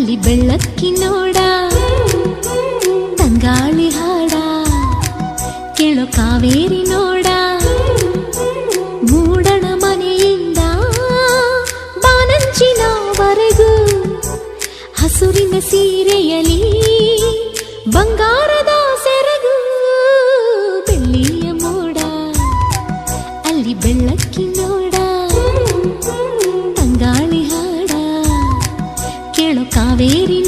ಅಲ್ಲಿ ಬೆಳ್ಳಕ್ಕಿನೋಡ ತಂಗಾಳಿ ಹಾಡ ಕೇಳೋ ಕಾವೇರಿ ನೋಡ ಮೂಡಣ ಮನೆಯಿಂದ ಬಾನಂಚಿನವರೆಗೂ ಹಸುರಿನ ಸೀರೆಯಲಿ ಬಂಗಾರದ ಸೆರಗು ಬೆಳ್ಳಿಯ ಮೋಡ ಅಲ್ಲಿ ಬೆಳ್ಳಕ್ಕಿನೋಡ ತಂಗಾಳಿ ಹಾಡ ಕೇಳೋ ಕಾವೇರಿ